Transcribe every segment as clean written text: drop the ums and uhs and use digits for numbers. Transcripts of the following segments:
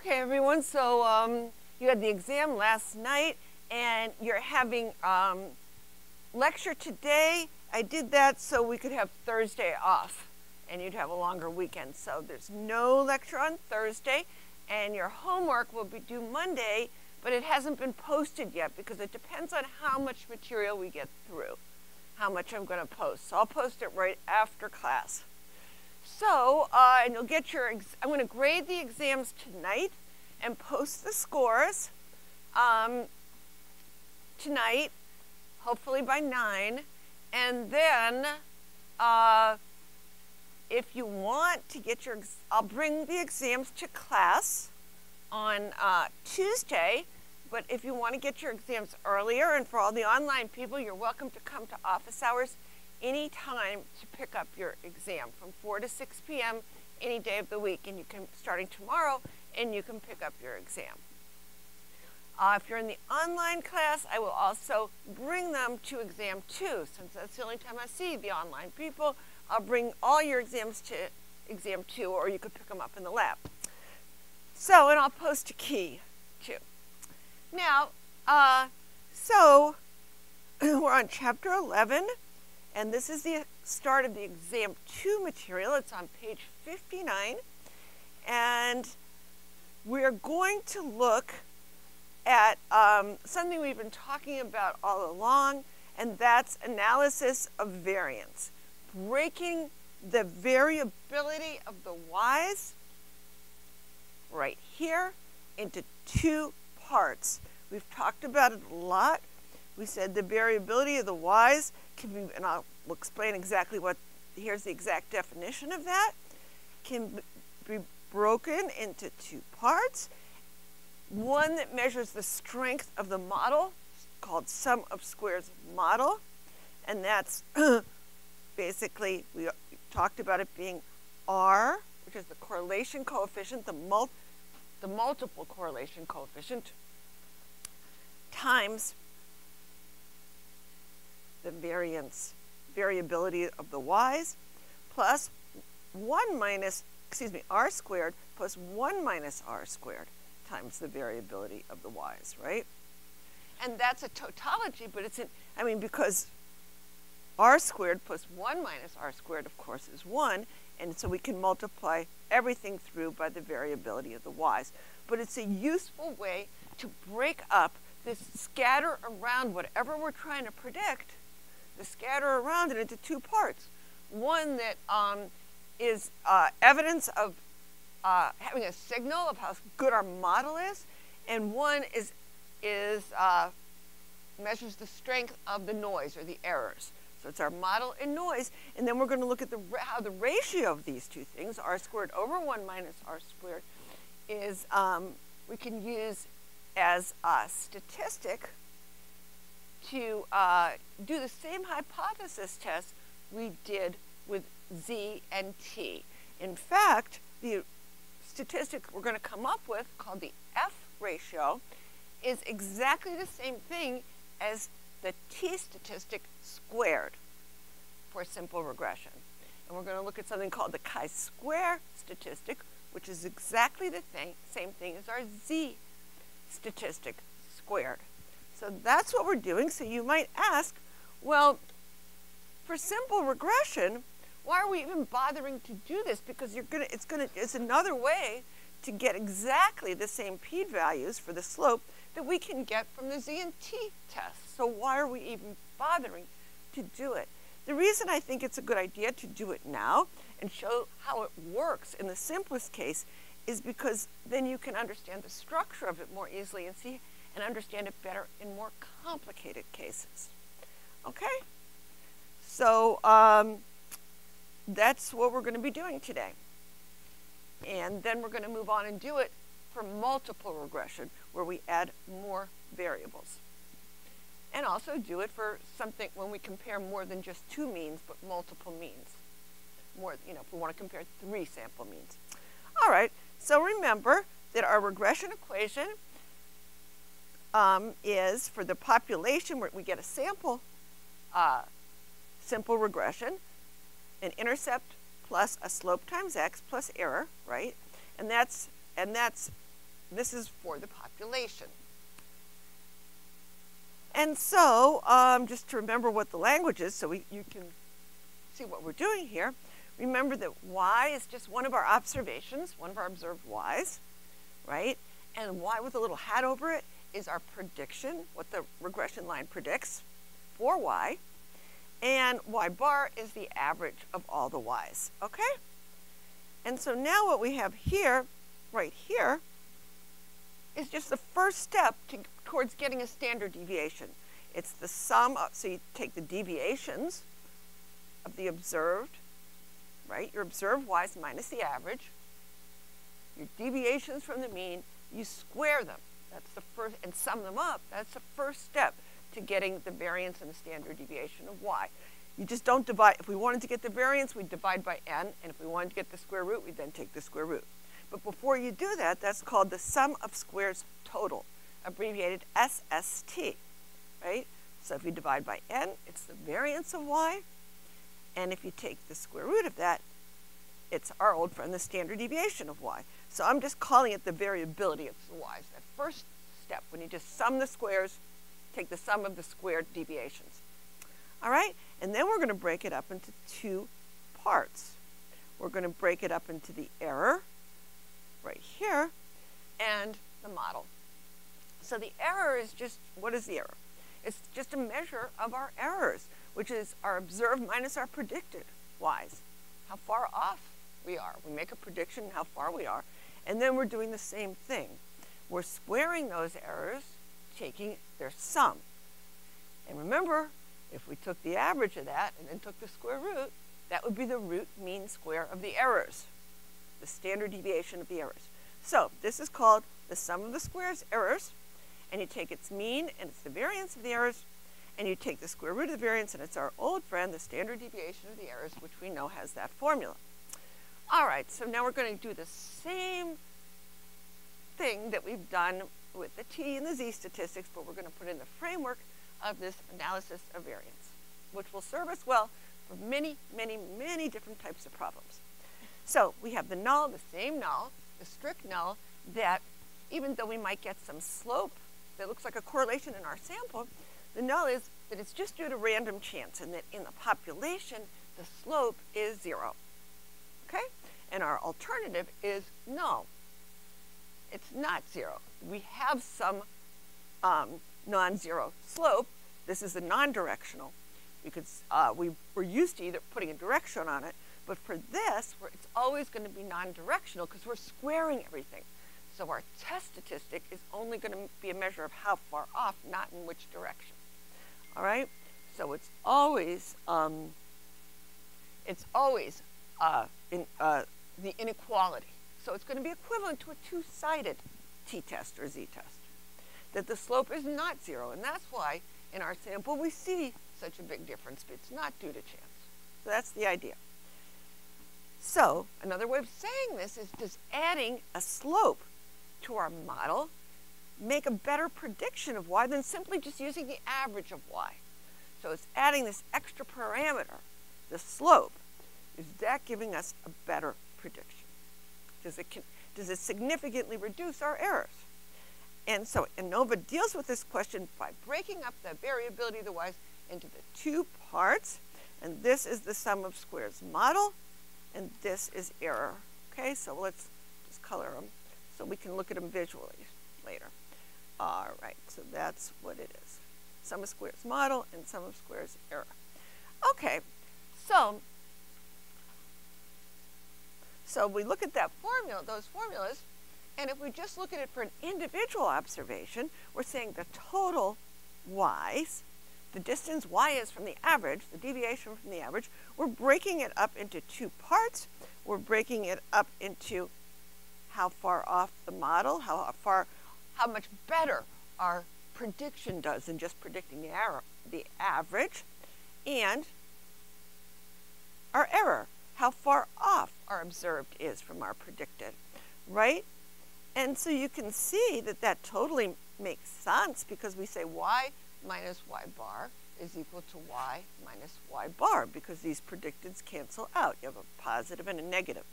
Okay, everyone, so you had the exam last night, and you're having lecture today. I did that so we could have Thursday off, and you'd have a longer weekend. So there's no lecture on Thursday, and your homework will be due Monday, but it hasn't been posted yet because it depends on how much material we get through, how much I'm going to post. So I'll post it right after class. So, and you'll get your, I'm going to grade the exams tonight and post the scores tonight, hopefully by 9. And then, if you want to get your, I'll bring the exams to class on Tuesday. But if you want to get your exams earlier, and for all the online people, you're welcome to come to office hours any time to pick up your exam from 4 to 6 p.m. any day of the week, and you can, starting tomorrow, and you can pick up your exam. If you're in the online class, I will also bring them to exam 2. Since that's the only time I see the online people, I'll bring all your exams to exam 2, or you could pick them up in the lab. So, and I'll post a key too. Now, so we're on chapter 11. And this is the start of the exam 2 material. It's on page 59. And we're going to look at something we've been talking about all along, and that's analysis of variance. Breaking the variability of the y's right here into 2 parts. We've talked about it a lot. We said the variability of the y's can be, and I'll explain exactly what, here's the exact definition of that, can be broken into 2 parts. One that measures the strength of the model, called sum of squares model, and that's basically, we talked about it being R, which is the correlation coefficient, the multiple correlation coefficient, times the variability of the y's, plus r squared plus 1 minus r squared times the variability of the y's, right? And that's a tautology, but it's because r squared plus 1 minus r squared, of course, is 1, and so we can multiply everything through by the variability of the y's. But it's a useful way to break up this scatter around whatever we're trying to predict, to scatter around it into 2 parts. One that is evidence of having a signal of how good our model is, and one is measures the strength of the noise or the errors. So it's our model and noise, and then we're going to look at how the ratio of these 2 things, r squared over 1 minus r squared, is we can use as a statistic to do the same hypothesis test we did with z and t. In fact, the statistic we're going to come up with, called the F ratio, is exactly the same thing as the t statistic squared for simple regression. And we're going to look at something called the chi-square statistic, which is exactly the same thing as our z statistic squared. So that's what we're doing. So you might ask, well, for simple regression, why are we even bothering to do this? Because it's another way to get exactly the same p-values for the slope that we can get from the z and t tests. So why are we even bothering to do it? The reason I think it's a good idea to do it now and show how it works in the simplest case is because then you can understand the structure of it more easily and see and understand it better in more complicated cases. Okay? So that's what we're going to be doing today. And then we're going to move on and do it for multiple regression, where we add more variables. And also do it for something when we compare more than just 2 means, but multiple means. More, if we want to compare 3 sample means. All right, so remember that our regression equation is for the population where we get a sample simple regression, an intercept plus a slope times x plus error, right? And that's this is for the population. And so, just to remember what the language is, so you can see what we're doing here, remember that y is just one of our observations, one of our observed y's, right? And y with a little hat over it is our prediction, what the regression line predicts for y. And y bar is the average of all the y's, okay? And so now what we have here, right here, is just the first step towards getting a standard deviation. It's the sum of, so you take the deviations of the observed, right? Your observed y's minus the average. Your deviations from the mean, you square them. That's the first, and sum them up. That's the first step to getting the variance and the standard deviation of y. You just don't divide. If we wanted to get the variance, we'd divide by n, and if we wanted to get the square root, we'd then take the square root. But before you do that, that's called the sum of squares total, abbreviated SST, right? So if you divide by n, it's the variance of y, and if you take the square root of that, it's our old friend, the standard deviation of y. So I'm just calling it the variability of the y's. That first step, when you just sum the squares, take the sum of the squared deviations. All right? And then we're going to break it up into two parts. We're going to break it up into the error, right here, and the model. So the error is just, what is the error? It's just a measure of our errors, which is our observed minus our predicted y's. How far off we are. We make a prediction how far we are, and then we're doing the same thing. We're squaring those errors, taking their sum. And remember, if we took the average of that and then took the square root, that would be the root mean square of the errors, the standard deviation of the errors. So this is called the sum of the squares errors, and you take its mean, and it's the variance of the errors, and you take the square root of the variance, and it's our old friend, the standard deviation of the errors, which we know has that formula. All right, so now we're going to do the same thing that we've done with the t and the z statistics, but we're going to put in the framework of this analysis of variance, which will serve us well for many, many, many different types of problems. So we have the null, the same null, the strict null, that even though we might get some slope that looks like a correlation in our sample, the null is that it's just due to random chance, and that in the population, the slope is 0. Okay? And our alternative is null. It's not 0. We have some non-zero slope. This is a non-directional, because we're used to either putting a direction on it, but for this, it's always going to be non-directional because we're squaring everything. So our test statistic is only going to be a measure of how far off, not in which direction. All right? So it's always the inequality. So it's going to be equivalent to a two-sided t-test or z-test, that the slope is not 0. And that's why in our sample we see such a big difference, but it's not due to chance. So that's the idea. So another way of saying this is, does adding a slope to our model make a better prediction of y than simply just using the average of y? So it's adding this extra parameter, the slope. Is that giving us a better prediction? Does it significantly reduce our errors? And so Anova deals with this question by breaking up the variability of the y's into the two parts. And this is the sum of squares model, and this is error. Okay, so let's just color them so we can look at them visually later. All right, so that's what it is. Sum of squares model and sum of squares error. Okay, so we look at that formula, those formulas, and if we just look at it for an individual observation, we're saying the total y's, the distance y is from the average, the deviation from the average, we're breaking it up into two parts. We're breaking it up into how far off the model, how much better our prediction does than just predicting the average, and our error, how far off our observed is from our predicted, right? And so you can see that that totally makes sense, because we say y minus y bar is equal to y minus y bar, because these predicteds cancel out. You have a positive and a negative.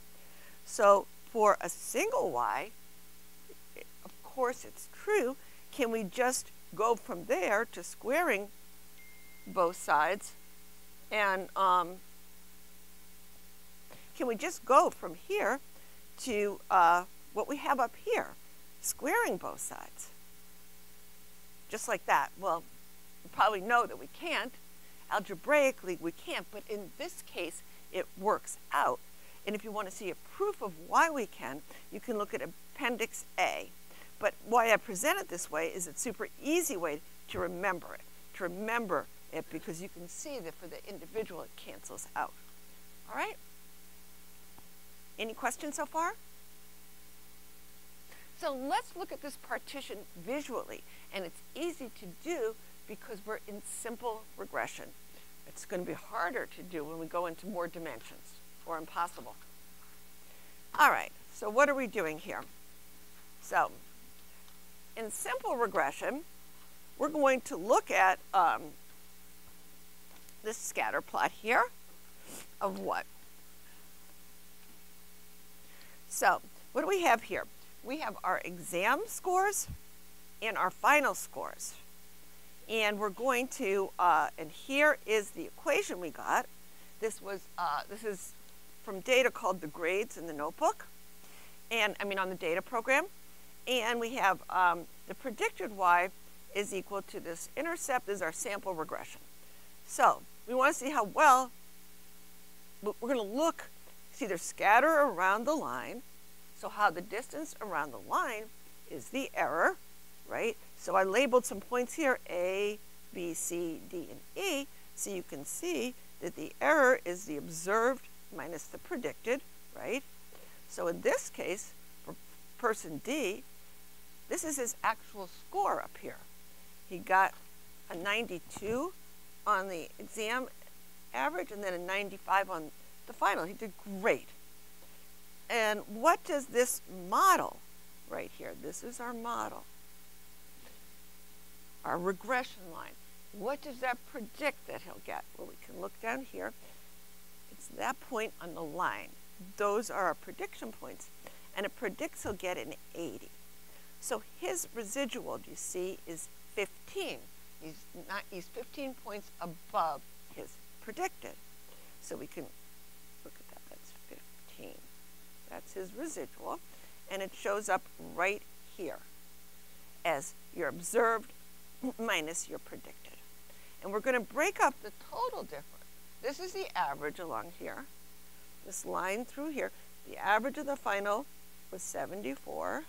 So for a single y, of course it's true, can we just go from there to squaring both sides? And can we just go from here to what we have up here, squaring both sides? Just like that. Well, you probably know that we can't. Algebraically, we can't, but in this case, it works out. And if you want to see a proof of why we can, you can look at Appendix A. But why I present it this way is it's a super easy way to remember it, because you can see that for the individual it cancels out. All right? Any questions so far? So let's look at this partition visually. And it's easy to do because we're in simple regression. It's going to be harder to do when we go into more dimensions, or impossible. All right, so what are we doing here? So in simple regression, we're going to look at this scatter plot here of what? So what do we have here? We have our exam scores and our final scores. And we're going to, and here is the equation we got. This is from data called the grades in the notebook, and on the data program. And we have the predicted y is equal to this intercept. This is our sample regression. So we want to see how well, we're going to look, see their scatter around the line. So how the distance around the line is the error, right? So I labeled some points here, A, B, C, D, and E, so you can see that the error is the observed minus the predicted, right? So in this case, for person D, this is his actual score up here. He got a 92 on the exam average and then a 95 on the final. He did great. And what does this model right here? This is our model. Our regression line. What does that predict that he'll get? Well, we can look down here. It's that point on the line. Those are our prediction points. And it predicts he'll get an 80. So his residual, do you see, is 15. He's 15 points above his predicted. So we can look at that. That's 15. That's his residual. And it shows up right here as your observed minus your predicted. And we're going to break up the total difference. This is the average along here. This line through here. The average of the final was 74.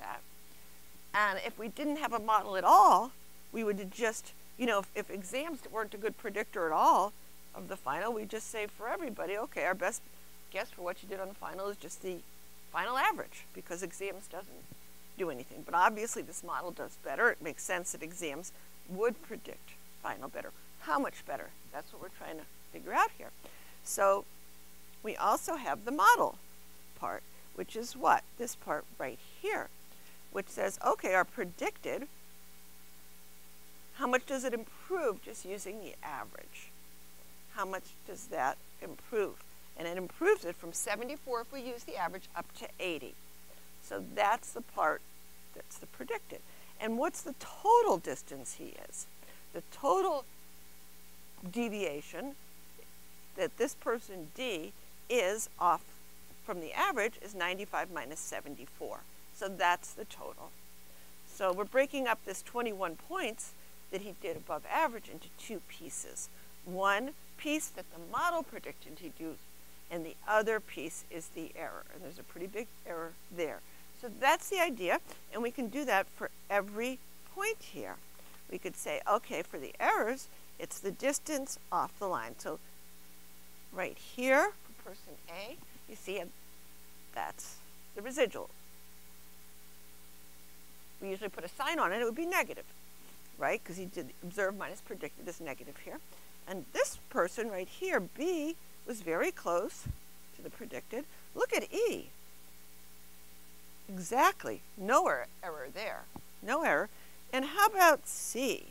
That. And if we didn't have a model at all, we would just, if exams weren't a good predictor at all of the final, we'd just say for everybody, okay, our best guess for what you did on the final is just the final average, because exams doesn't do anything. But obviously this model does better. It makes sense that exams would predict final better. How much better? That's what we're trying to figure out here. So we also have the model part, which is what? This part right here, which says, okay, our predicted, how much does it improve just using the average? How much does that improve? And it improves it from 74 if we use the average up to 80. So that's the part that's the predicted. And what's the total distance he is? The total deviation that this person D is off from the average is 95 minus 74. So that's the total. So we're breaking up this 21 points that he did above average into two pieces. One piece that the model predicted he'd do, and the other piece is the error. And there's a pretty big error there. So that's the idea, and we can do that for every point here. We could say, okay, for the errors, it's the distance off the line. So right here, for person A, you see that's the residual. We usually put a sign on it, it would be negative, right? Because he did observe minus predicted is negative here. And this person right here, B, was very close to the predicted. Look at E. Exactly. No error there. No error. And how about C?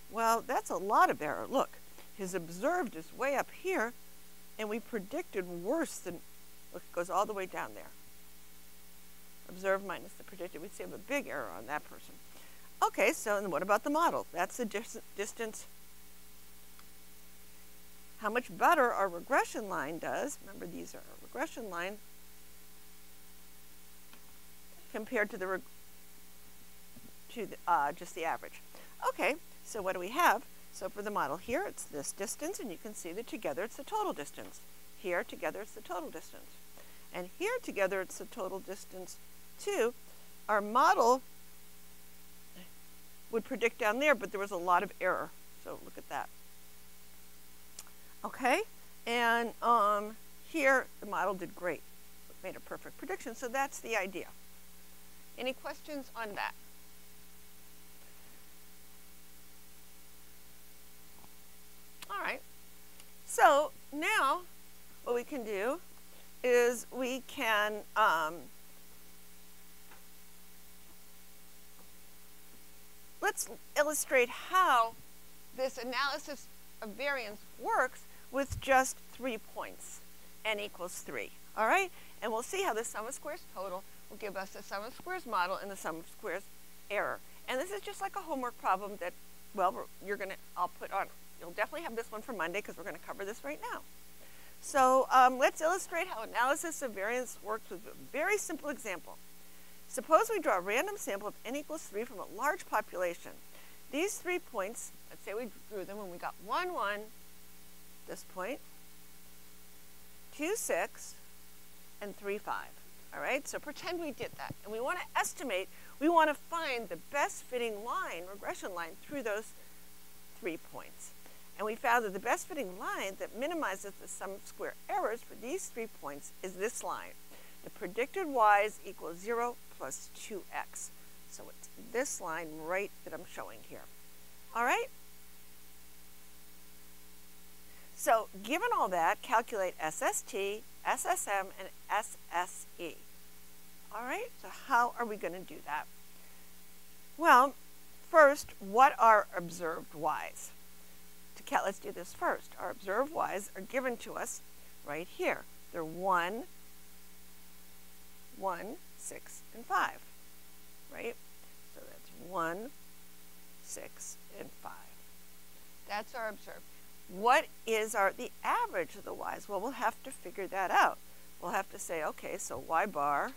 Well, that's a lot of error. Look, his observed is way up here, and we predicted worse than, look, it goes all the way down there. Observed minus the predicted. We'd say we have a big error on that person. Okay, so and what about the model? That's the distance. How much better our regression line does, remember these are our regression line, compared to just the average. Okay, so what do we have? So for the model here, it's this distance, and you can see that together it's the total distance. Here, together it's the total distance. And here, together it's the total distance too. Our model would predict down there, but there was a lot of error. So look at that. Okay, and here the model did great. It made a perfect prediction, so that's the idea. Any questions on that? All right, so now what we can do is we can let's illustrate how this analysis of variance works with just 3 points, n equals 3. All right, and we'll see how the sum of squares total will give us the sum of squares model and the sum of squares error. And this is just like a homework problem that, well, I'll put on. You'll definitely have this one for Monday because we're going to cover this right now. So let's illustrate how analysis of variance works with a very simple example. Suppose we draw a random sample of n equals 3 from a large population. These 3 points, let's say we drew them when we got 1, 1, this point, 2, 6, and 3, 5. All right, so pretend we did that. And we want to estimate, we want to find the best fitting line, regression line, through those 3 points. And we found that the best fitting line that minimizes the sum of square errors for these 3 points is this line. The predicted y's equals 0 plus 2x. So it's this line right that I'm showing here. All right? So given all that, calculate SST, SSM, and SSE. All right, so how are we going to do that? Well, first, what are observed y's? Let's do this first. Our observed y's are given to us right here. They're 1, 1, 6, and 5, right? So that's 1, 6, and 5. That's our observed. What is the average of the y's? Well, we'll have to figure that out. We'll have to say, okay, so y bar,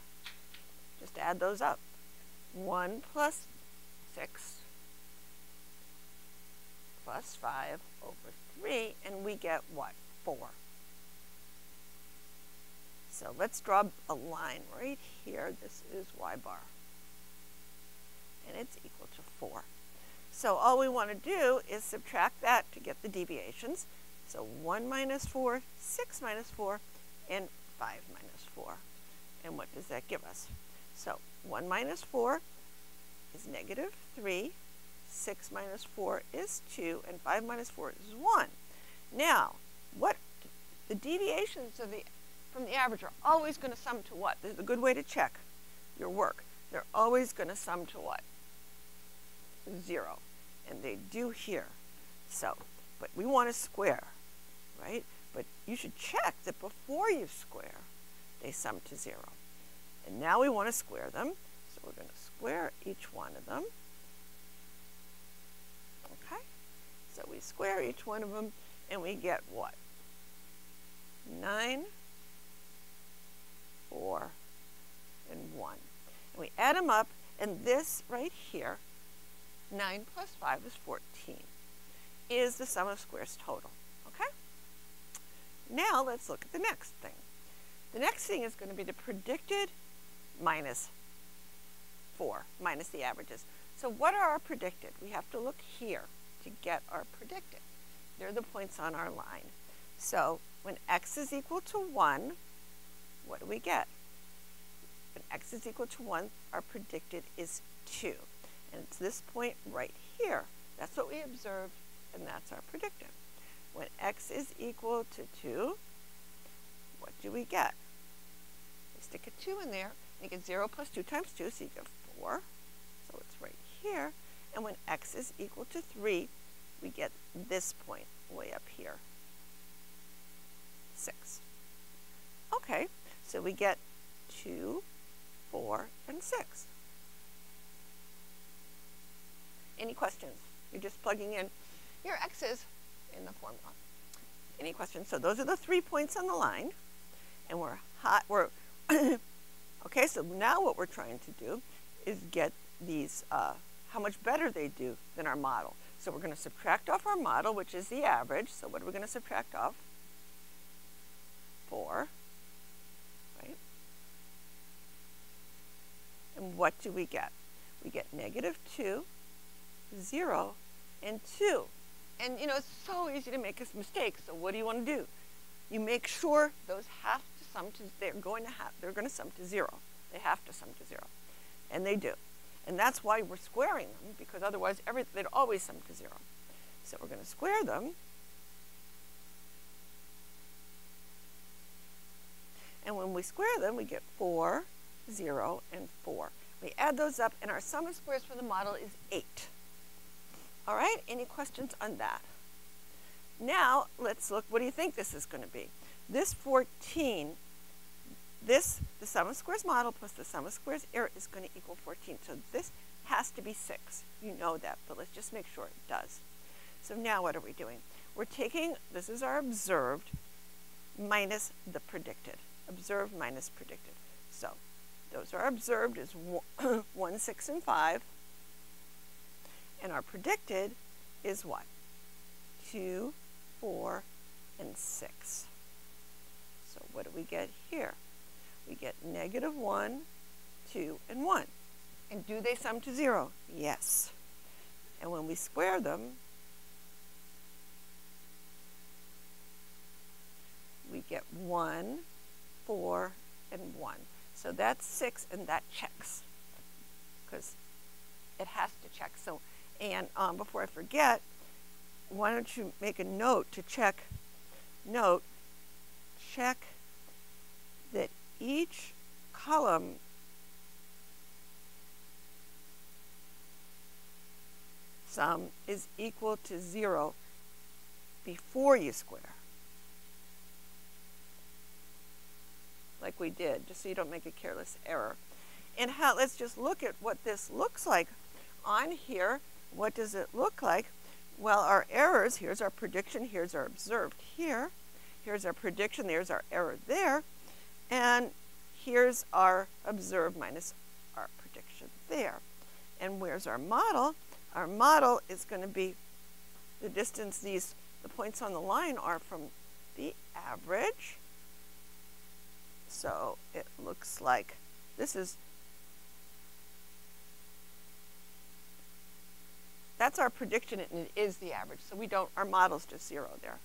just add those up. 1 plus 6 plus 5 over 3, and we get what? 4. So let's draw a line right here. This is y bar, and it's equal to 4. So all we want to do is subtract that to get the deviations. So 1 minus 4, 6 minus 4, and 5 minus 4. And what does that give us? So 1 minus 4 is negative 3. 6 minus 4 is 2, and 5 minus 4 is 1. Now, the deviations from the average are always going to sum to what? This is a good way to check your work. They're always going to sum to what? 0. And they do here. So, but we want to square, right? But you should check that before you square, they sum to 0. And now we want to square them. So we're going to square each one of them. Okay? So we square each one of them, and we get what? 9, 4, and 1. And we add them up, and this right here, 9 plus 5 is 14, is the sum of squares total. Okay? Now let's look at the next thing. The next thing is going to be the predicted minus 4, minus the averages. So what are our predicted? We have to look here to get our predicted. They're the points on our line. So when x is equal to 1, what do we get? When x is equal to 1, our predicted is 2. And it's this point right here. That's what we observed, and that's our predicted. When x is equal to 2, what do we get? We stick a 2 in there, and you get 0 plus 2 times 2, so you get 4. So it's right here. And when x is equal to 3, we get this point way up here, 6. Okay, so we get 2, 4, 6. Any questions? You're just plugging in your x's in the formula. Any questions? So those are the 3 points on the line. And we're okay, so now what we're trying to do is get these, how much better they do than our model. So we're going to subtract off our model, which is the average. So what are we going to subtract off? 4, right? And what do we get? We get -2, 0, and 2. And you know, it's so easy to make a mistake. So what do you want to do? You make sure those have to sum to, they're going to sum to 0. They have to sum to 0. And they do. And that's why we're squaring them, because otherwise they'd always sum to 0. So we're going to square them. And when we square them, we get 4, 0, and 4. We add those up, and our sum of squares for the model is 8. All right, any questions on that? Now, let's look, what do you think this is going to be? This 14, the sum of squares model plus the sum of squares error is going to equal 14. So this has to be 6. You know that, but let's just make sure it does. So now what are we doing? We're taking, this is our observed minus the predicted. Observed minus predicted. So those are observed is 1, 6, and 5. And our predicted is what? 2, 4, and 6. So what do we get here? We get -1, 2, and 1. And do they sum to 0? Yes. And when we square them, we get 1, 4, and 1. So that's 6, and that checks, because it has to check. So, and before I forget, why don't you make a note to check that each column sum is equal to 0 before you square. Like we did, just so you don't make a careless error. And let's just look at what this looks like on here. What does it look like? Well, our errors, here's our prediction, here's our observed here. Here's our prediction, there's our error there. And here's our observed minus our prediction there. And where's our model? Our model is going to be the distance the points on the line are from the average. So it looks like that's our prediction, and it is the average. So our model's just 0 there.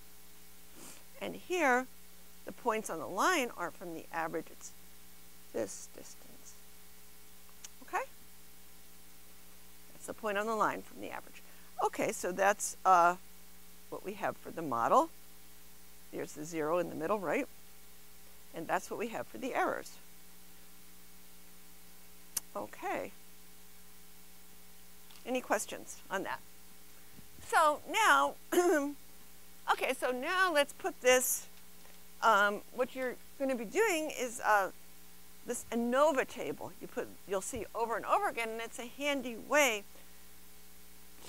And here, the points on the line are from the average. It's this distance. Okay? That's the point on the line from the average. Okay, so that's what we have for the model. There's the 0 in the middle, right? And that's what we have for the errors. Okay. Any questions on that? So now, okay, so now let's put this, what you're going to be doing is this Anova table. You'll see over and over again, and it's a handy way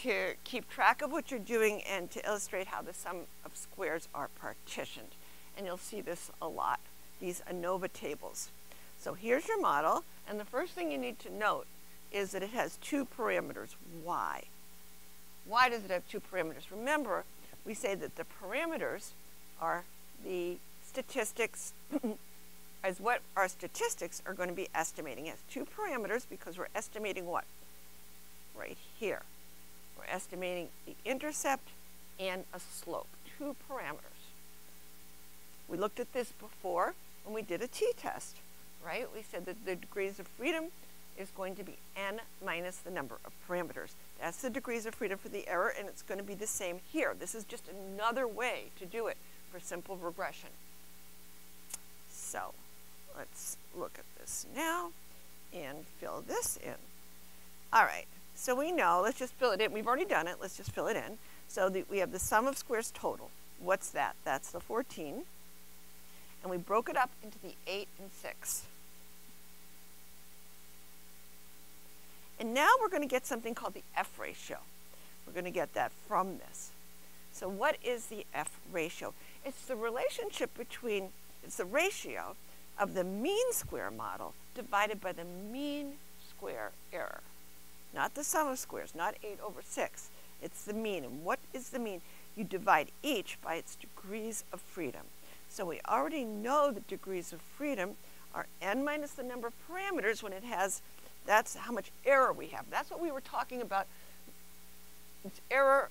to keep track of what you're doing and to illustrate how the sum of squares are partitioned. And you'll see this a lot, these Anova tables. So here's your model, and the first thing you need to note is that it has 2 parameters. Why? Why does it have 2 parameters? Remember, we say that the parameters are the statistics, as what our statistics are going to be estimating. It has 2 parameters because we're estimating what? Right here. We're estimating the intercept and a slope. 2 parameters. We looked at this before when we did a t-test, right? We said that the degrees of freedom is going to be n minus the number of parameters. That's the degrees of freedom for the error, and it's going to be the same here. This is just another way to do it for simple regression. So let's look at this now and fill this in. All right, so we know, let's just fill it in. We've already done it. Let's just fill it in. So we have the sum of squares total. What's that? That's the 14. And we broke it up into the 8 and 6. And now we're going to get something called the F ratio. We're going to get that from this. So what is the F ratio? It's the relationship between, it's the ratio of the mean square model divided by the mean square error. Not the sum of squares, not 8 over 6. It's the mean. And what is the mean? You divide each by its degrees of freedom. So we already know the degrees of freedom are n minus the number of parameters when it has, that's how much error we have. That's what we were talking about. It's error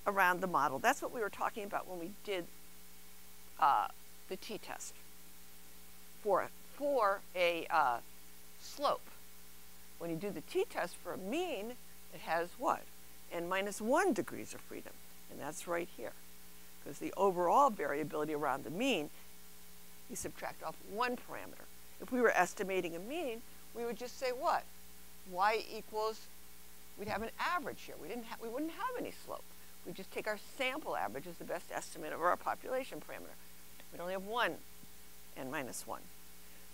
around the model. That's what we were talking about when we did the t-test for a slope. When you do the t-test for a mean, it has what? N minus 1 degrees of freedom. And that's right here. Because the overall variability around the mean, you subtract off one parameter. If we were estimating a mean, we would just say what? Y equals, we'd have an average here. We wouldn't have any slope. We'd just take our sample average as the best estimate of our population parameter. We'd only have one n minus 1.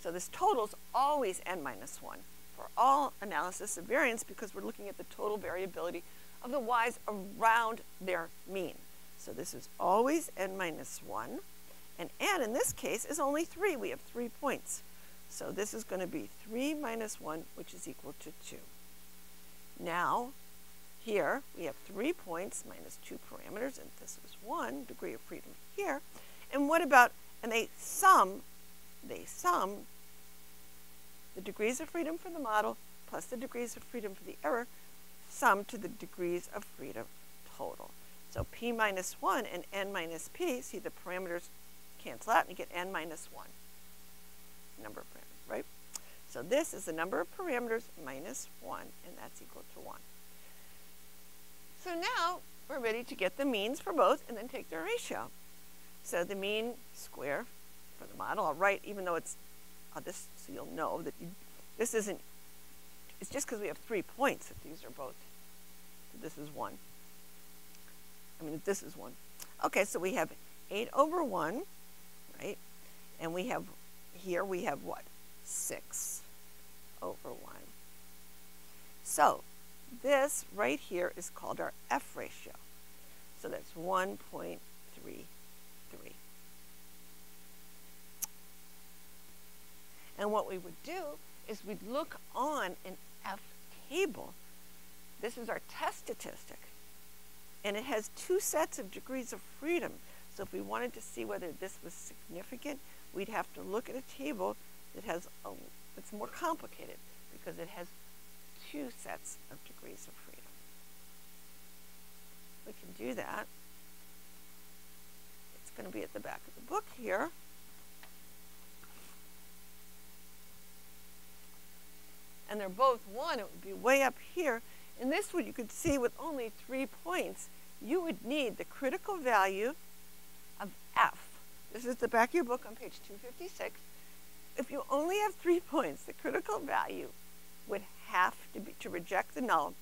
So this total's always n minus 1 for all analysis of variance because we're looking at the total variability of the y's around their mean. So this is always n minus 1. And n in this case is only 3. We have 3 points. So this is going to be 3 minus 1, which is equal to 2. Now, here we have 3 points minus 2 parameters, and this is 1 degree of freedom here. And what about, and they sum the degrees of freedom for the model plus the degrees of freedom for the error, sum to the degrees of freedom total. So p minus 1 and n minus p, see the parameters cancel out and you get n minus 1, number of parameters, right? So this is the number of parameters minus 1, and that's equal to 1. So now we're ready to get the means for both and then take their ratio. So the mean square for the model, I'll write, even though it's this, so you'll know that this isn't, it's just because we have 3 points that these are both, this is 1. I mean, this is 1. Okay, so we have 8 over 1, right? And we have, here we have what? 6 over 1. So this right here is called our F ratio. So that's 1.33. And what we would do is we'd look on an F table. This is our test statistic. And it has 2 sets of degrees of freedom. So if we wanted to see whether this was significant, we'd have to look at a table that has it's more complicated because it has 2 sets of degrees of freedom. We can do that. It's going to be at the back of the book here. And they're both 1. It would be way up here. And this one you could see with only 3 points, you would need the critical value of F. This is the back of your book on page 256. If you only have 3 points, the critical value would have to be to reject the null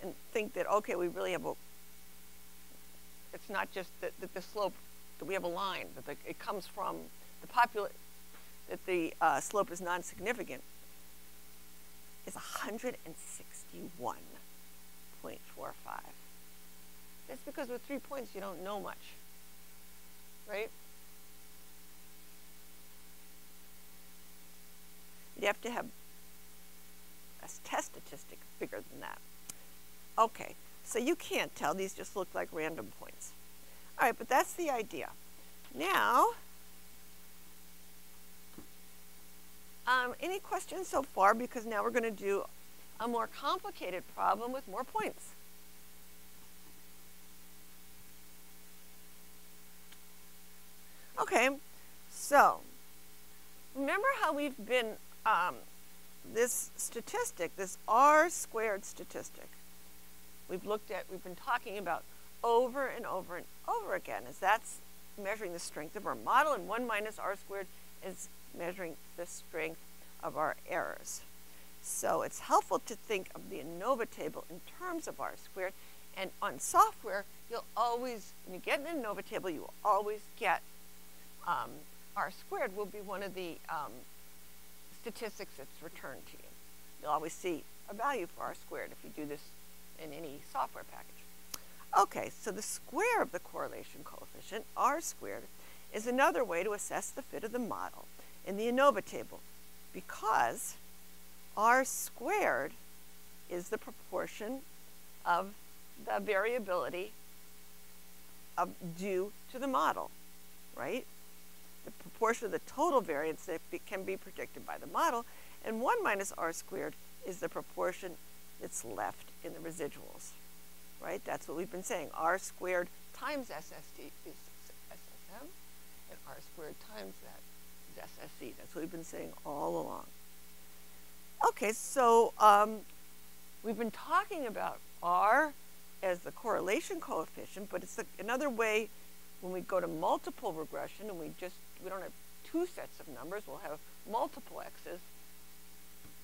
and think that, okay, we really have a, it's not just that the slope, that we have a line, that it comes from the that the slope is non-significant, is 161.45. That's because with 3 points, you don't know much, right? You'd have to have a test statistic bigger than that. Okay, so you can't tell. These just look like random points. All right, but that's the idea. Now, any questions so far? Because now we're going to do a more complicated problem with more points. Okay, so remember how we've been, this statistic, this R squared statistic, we've been talking about over and over and over again, as that's measuring the strength of our model, and 1 minus R squared is measuring the strength of our errors. So it's helpful to think of the Anova table in terms of R squared, and on software, you'll always, when you get an Anova table, you will always get R squared will be one of the statistics that's returned to you. You'll always see a value for r squared if you do this in any software package. Okay, so the square of the correlation coefficient, r squared, is another way to assess the fit of the model in the Anova table, because r squared is the proportion of the variability due to the model, right? The proportion of the total variance that can be predicted by the model, and 1 minus r squared is the proportion that's left in the residuals, right? That's what we've been saying. R squared times SST is SSM, and r squared times that is SSC. That's what we've been saying all along. Okay, so we've been talking about r as the correlation coefficient, but it's another way when we go to multiple regression and we don't have two sets of numbers, we'll have multiple x's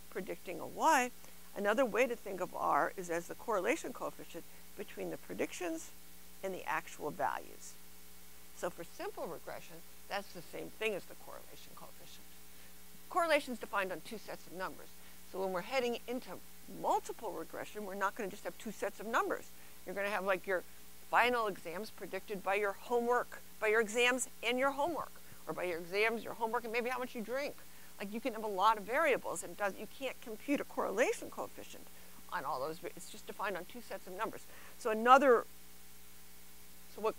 predicting a y. Another way to think of r is as the correlation coefficient between the predictions and the actual values. So for simple regression, that's the same thing as the correlation coefficient. Correlation is defined on two sets of numbers. So when we're heading into multiple regression, we're not going to just have two sets of numbers. You're going to have like your final exams predicted by your homework, by your exams and your homework, or by your exams, your homework, and maybe how much you drink. Like you can have a lot of variables, and you can't compute a correlation coefficient on all those. It's just defined on two sets of numbers. So what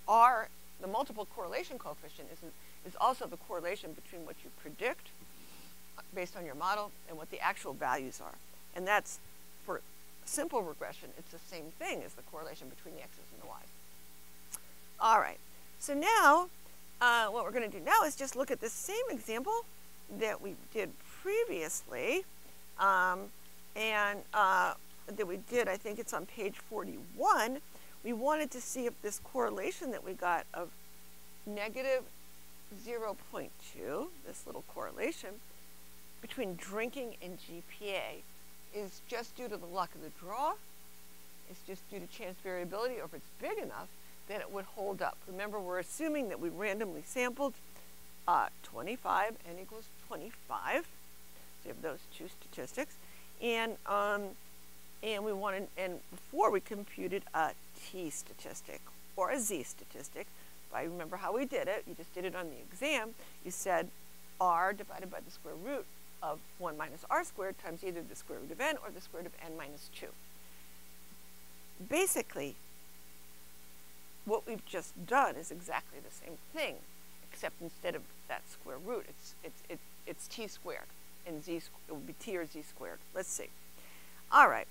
r, the multiple correlation coefficient is also the correlation between what you predict based on your model and what the actual values are. And that's, for simple regression, it's the same thing as the correlation between the x's and the y's. All right, so now what we're going to do now is just look at the same example that we did previously, that we did, I think it's on page 41. We wanted to see if this correlation that we got of negative 0.2, this little correlation, between drinking and GPA is just due to the luck of the draw, it's just due to chance variability, or if it's big enough, then it would hold up. Remember, we're assuming that we randomly sampled 25, n equals 25. So you have those two statistics. And before we computed a t statistic or a z statistic. But I remember how we did it. You just did it on the exam. You said r divided by the square root of 1 minus r squared times either the square root of n or the square root of n minus 2. Basically, what we've just done is exactly the same thing, except instead of that square root, it's t squared, and it would be t or z squared. Let's see. All right.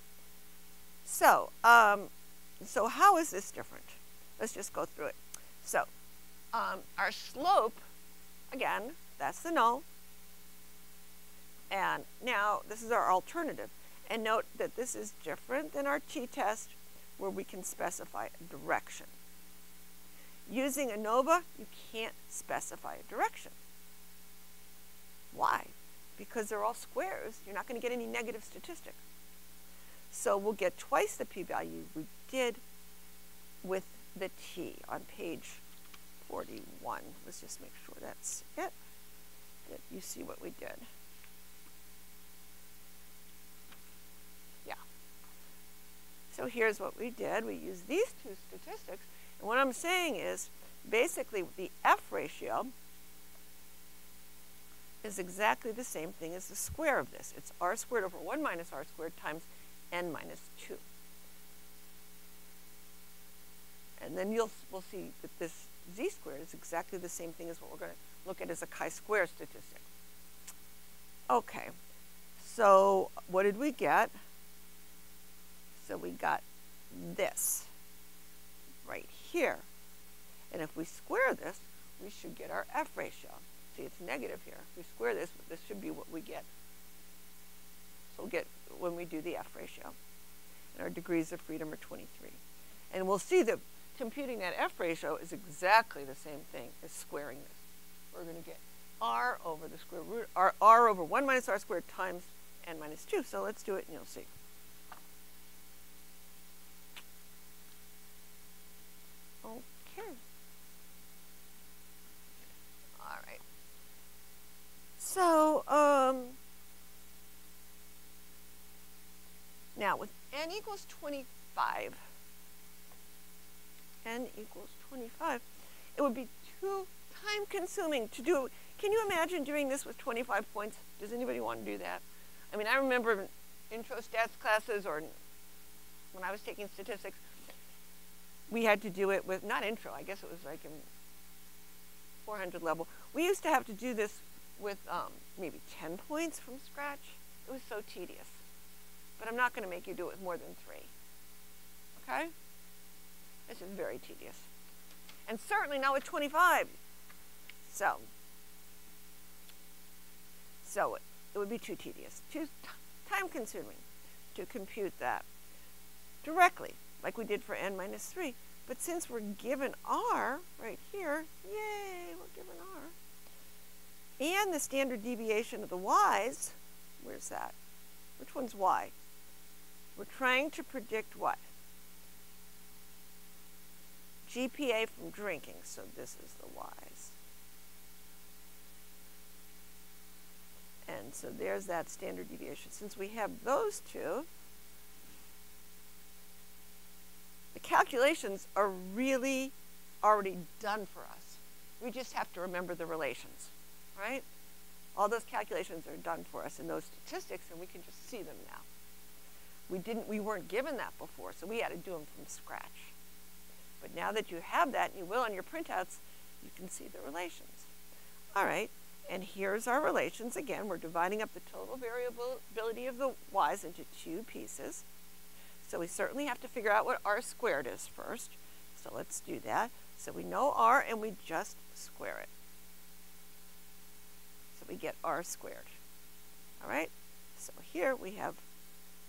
So, so how is this different? Let's just go through it. So, our slope, again, that's the null. And now this is our alternative. And note that this is different than our t-test, where we can specify a direction. Using Anova, you can't specify a direction. Why? Because they're all squares. You're not going to get any negative statistic. So we'll get twice the p-value we did with the t on page 41. Let's just make sure that's it, that you see what we did. Yeah. So here's what we did. We used these two statistics. And what I'm saying is, basically, the F ratio is exactly the same thing as the square of this. It's r squared over 1 minus r squared times n minus 2. And then we'll see that this z squared is exactly the same thing as what we're going to look at as a chi-square statistic. Okay, so what did we get? So we got this right here. And if we square this, we should get our F ratio. See, it's negative here. If we square this, this should be what we get. So we'll get when we do the F ratio. And our degrees of freedom are 23. And we'll see that computing that F ratio is exactly the same thing as squaring this. We're going to get r over the square root, r over 1 minus r squared times n minus 2. So let's do it and you'll see. Okay. All right. So, Now, with n equals 25, it would be too time-consuming to do. Can you imagine doing this with 25 points? Does anybody want to do that? I mean, I remember in intro stats classes, or when I was taking statistics, we had to do it with, not intro, I guess it was like in 400 level. We used to have to do this with maybe 10 points from scratch. It was so tedious. But I'm not going to make you do it with more than 3. Okay? This is very tedious. And certainly not with 25. So it would be too tedious, too time-consuming to compute that directly, like we did for n minus 3. But since we're given r right here, yay, we're given r, and the standard deviation of the y's, where's that? Which one's y? We're trying to predict what? GPA from drinking, so this is the y's. And so there's that standard deviation. Since we have those two, the calculations are really already done for us. We just have to remember the relations, right? All those calculations are done for us in those statistics, and we can just see them now. We weren't given that before, so we had to do them from scratch. But now that you have that, and you will on your printouts, you can see the relations. All right, and here's our relations. Again, we're dividing up the total variability of the y's into 2 pieces. So we certainly have to figure out what r squared is first. So let's do that. So we know r, and we just square it. So we get r squared. All right, so here we have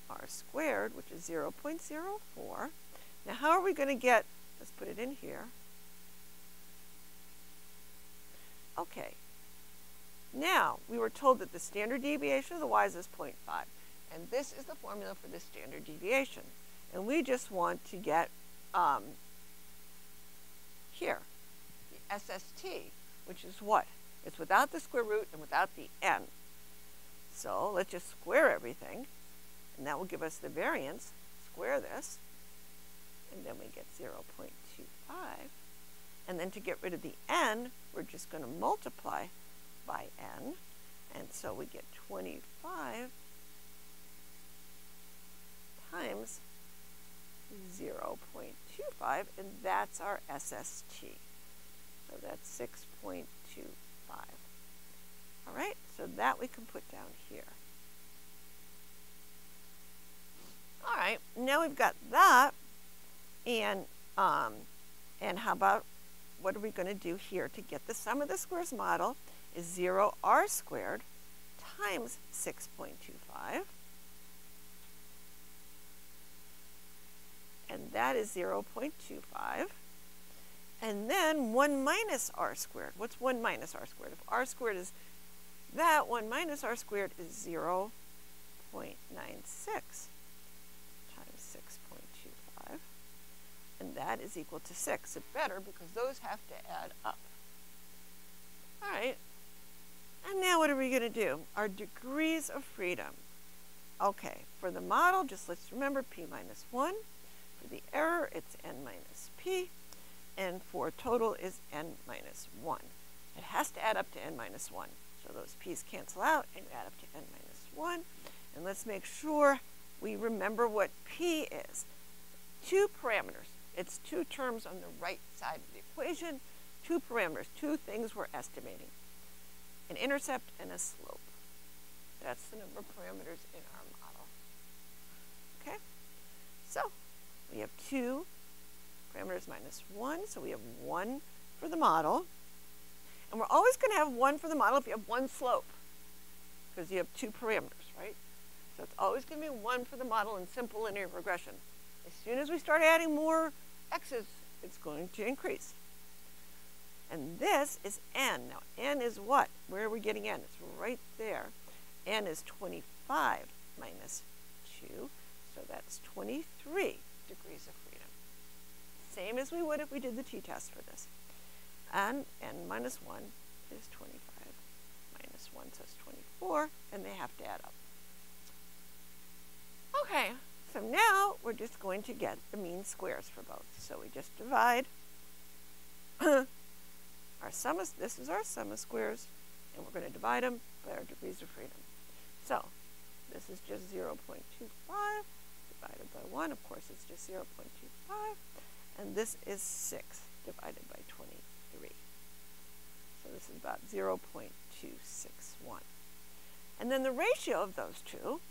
r squared, which is 0.04. Now how are we going to get, let's put it in here. Okay, now we were told that the standard deviation of the y's is 0.5. And this is the formula for the standard deviation. And we just want to get here, the SST, which is what? It's without the square root and without the n. So let's just square everything, and that will give us the variance. Square this, and then we get 0.25. And then to get rid of the n, we're just going to multiply by n. And so we get 25 times 0.25, and that's our SST. So that's 6.25. All right, so that we can put down here. All right, now we've got that, and how about, what are we going to do here to get the sum of the squares model is 0r squared times 6.25. And that is 0.25. And then 1 minus r squared. What's 1 minus r squared? If r squared is that, 1 minus r squared is 0.96 times 6.25. And that is equal to 6. It's better because those have to add up. All right. And now what are we going to do? Our degrees of freedom. Okay, for the model, just let's remember p minus 1. For the error, it's n minus p. And for total is n minus 1. It has to add up to n minus 1. So those p's cancel out, and you add up to n minus 1. And let's make sure we remember what p is. 2 parameters. It's 2 terms on the right side of the equation. 2 parameters, 2 things we're estimating. An intercept and a slope. That's the number of parameters in our model. Okay? So we have 2 parameters minus 1, so we have 1 for the model. And we're always going to have 1 for the model if you have 1 slope, because you have 2 parameters, right? So it's always going to be 1 for the model in simple linear regression. As soon as we start adding more x's, it's going to increase. And this is n. Now, n is what? Where are we getting n? It's right there. N is 25 minus 2, so that's 23 degrees of freedom. Same as we would if we did the t-test for this. And n minus 1 is 25 minus 1, so it's 24, and they have to add up. Okay, So now we're just going to get the mean squares for both. So we just divide our sum of, this is our sum of squares, and we're going to divide them by our degrees of freedom. So this is just 0.25 divided by 1. Of course, it's just 0.25. And this is 6 divided by 23. So this is about 0.261. And then the ratio of those two,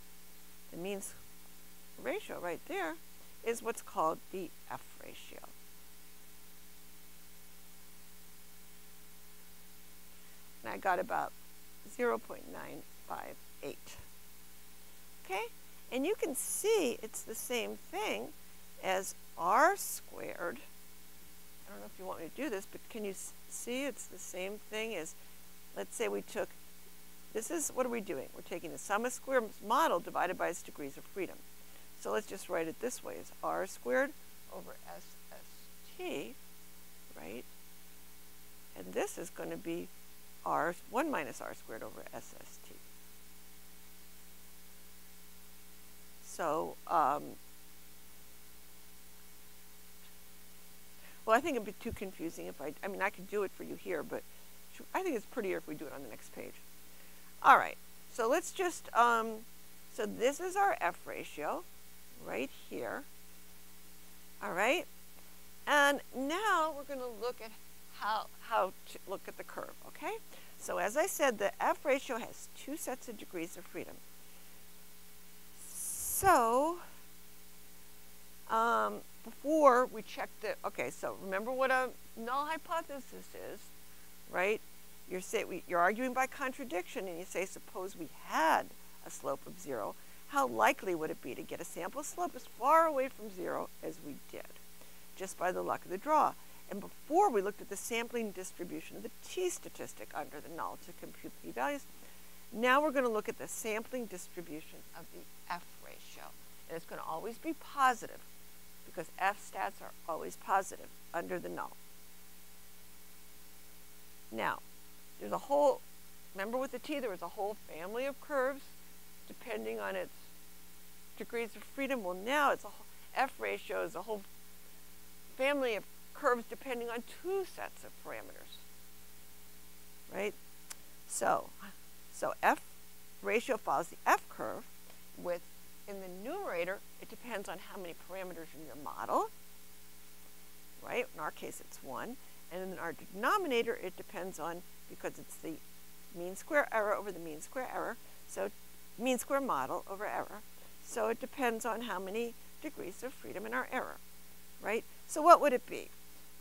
the mean ratio right there, is what's called the F ratio. And I got about 0.958. Okay? And you can see it's the same thing as r squared. I don't know if you want me to do this, but can you see it's the same thing as, let's say we took, this is, what are we doing? We're taking the sum of squares model divided by its degrees of freedom. So let's just write it this way, as r squared over SST, right? And this is going to be 1 minus r squared over SST. So, well, I think it'd be too confusing if I mean, I could do it for you here, but I think it's prettier if we do it on the next page. All right, so let's just, so this is our F ratio right here. All right, and now we're going to look at how to look at the curve, okay? So as I said, the F ratio has two sets of degrees of freedom. So, before we check the, okay, so remember what a null hypothesis is, right? You're arguing by contradiction, and you say, suppose we had a slope of 0, how likely would it be to get a sample slope as far away from 0 as we did, just by the luck of the draw? And before we looked at the sampling distribution of the t-statistic under the null to compute p-values, now we're going to look at the sampling distribution of the F ratio. And it's going to always be positive, because F stats are always positive under the null. Now, there's a whole, remember with the t, there was a whole family of curves depending on its degrees of freedom. Well, now it's a whole, F ratio is a whole family of curves depending on two sets of parameters, right? So F ratio follows the F curve with, in the numerator, it depends on how many parameters in your model, right? In our case, it's 1. And in our denominator, it depends on, because it's the mean square error over the mean square error, so mean square model over error. So it depends on how many degrees of freedom in our error, right? So what would it be?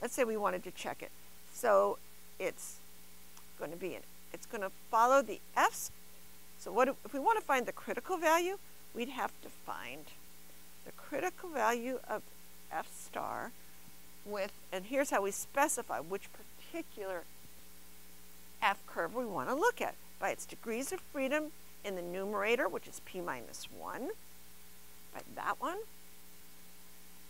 Let's say we wanted to check it. So it's going to be, it's going to follow the F's. So what if we want to find the critical value, we'd have to find the critical value of F star with, and here's how we specify which particular F curve we want to look at, by its degrees of freedom in the numerator, which is p minus 1, by that one,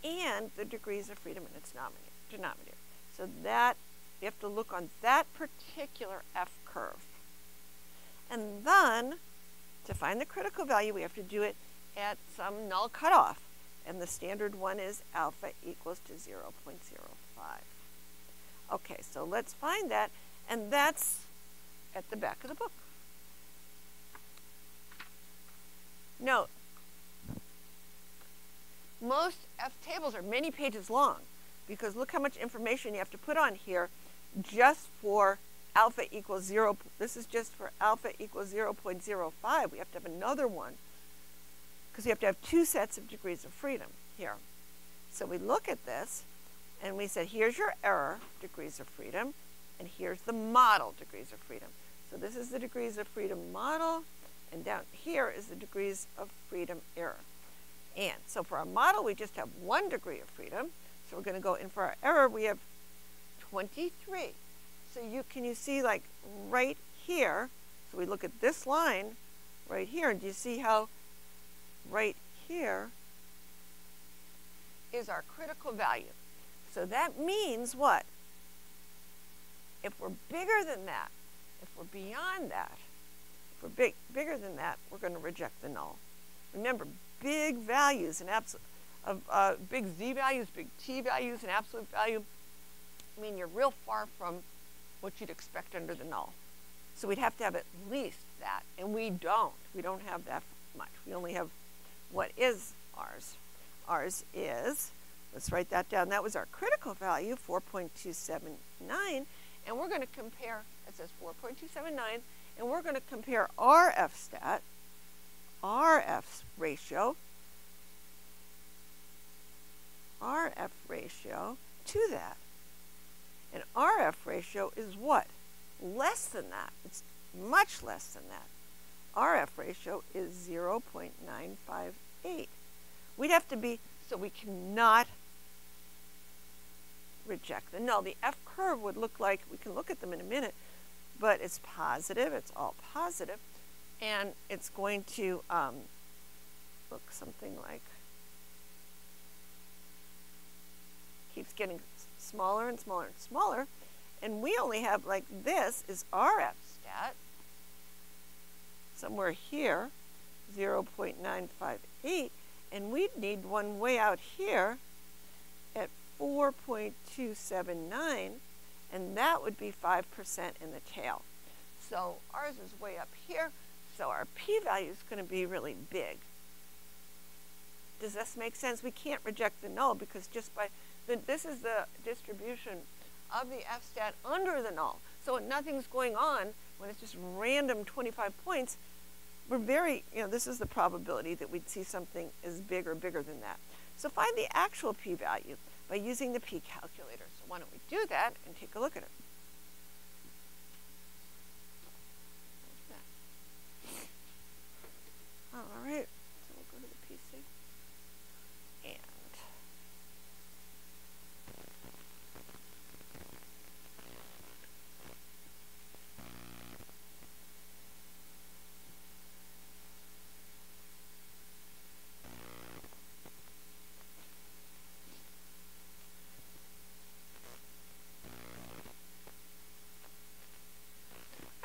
and the degrees of freedom in its denominator. So that, you have to look on that particular F curve. And then, to find the critical value, we have to do it at some null cutoff. And the standard one is alpha equals to 0.05. Okay, so let's find that. And that's at the back of the book. Note, most F tables are many pages long, because look how much information you have to put on here just for alpha equals 0. This is just for alpha equals 0.05. We have to have another one, because we have to have two sets of degrees of freedom here. So we look at this, and we said, here's your error degrees of freedom, and here's the model degrees of freedom. So this is the degrees of freedom model, and down here is the degrees of freedom error. And so for our model, we just have 1 degree of freedom. So we're going to go in for our error, we have 23. So can you see, like right here, so we look at this line right here, and do you see how right here is our critical value? So that means what? If we're bigger than that, if we're beyond that, if we're bigger than that, we're going to reject the null. Remember, big values and big z values, big t values, and absolute value mean you're real far from what you'd expect under the null. So we'd have to have at least that, and we don't. We don't have that much. We only have what is ours. Ours is, let's write that down. That was our critical value, 4.279, and we're going to compare, it says 4.279, and we're going to compare our f-stat, our f ratio, our f ratio to that. And our f ratio is what? Less than that. It's much less than that. Our f ratio is 0.958. We'd have to be, so we cannot reject the null. The f curve would look like, we can look at them in a minute, but it's positive, it's all positive, and it's going to look something like, keeps getting smaller and smaller and smaller, and we only have, like, this is our f-stat, somewhere here, 0.958, and we'd need one way out here at 4.279, and that would be 5% in the tail. So ours is way up here, so our p-value is going to be really big. Does this make sense? We can't reject the null because just by, this is the distribution of the f-stat under the null. So when nothing's going on, when it's just random 25 points, we're very, this is the probability that we'd see something as big or bigger than that. So find the actual p-value by using the p calculator. So why don't we do that and take a look at it. All right, so we'll go to the PC.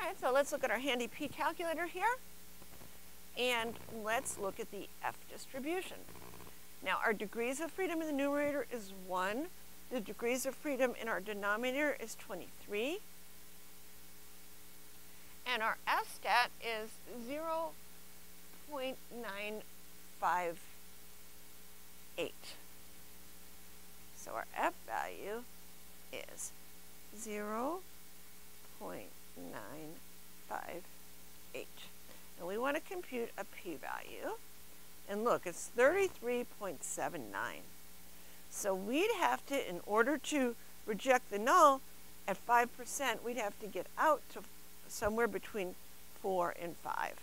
And so let's look at our handy p calculator here, and let's look at the f distribution. Now our degrees of freedom in the numerator is 1. The degrees of freedom in our denominator is 23. And our f-stat is 0.958. So our f value is 0.958. And we want to compute a p-value. And look, it's 33.79. So we'd have to, in order to reject the null at 5%, we'd have to get out to somewhere between 4 and 5.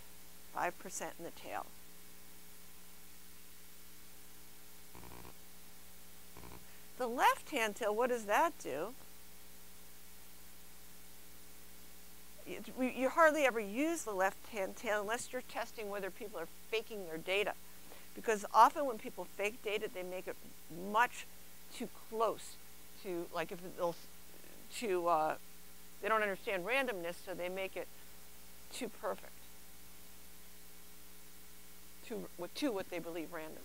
5% in the tail. The left-hand tail, what does that do? You hardly ever use the left-hand tail unless you're testing whether people are faking their data. Because often when people fake data, they make it much too close to, like, if they'll, they don't understand randomness, so they make it too perfect to what they believe random.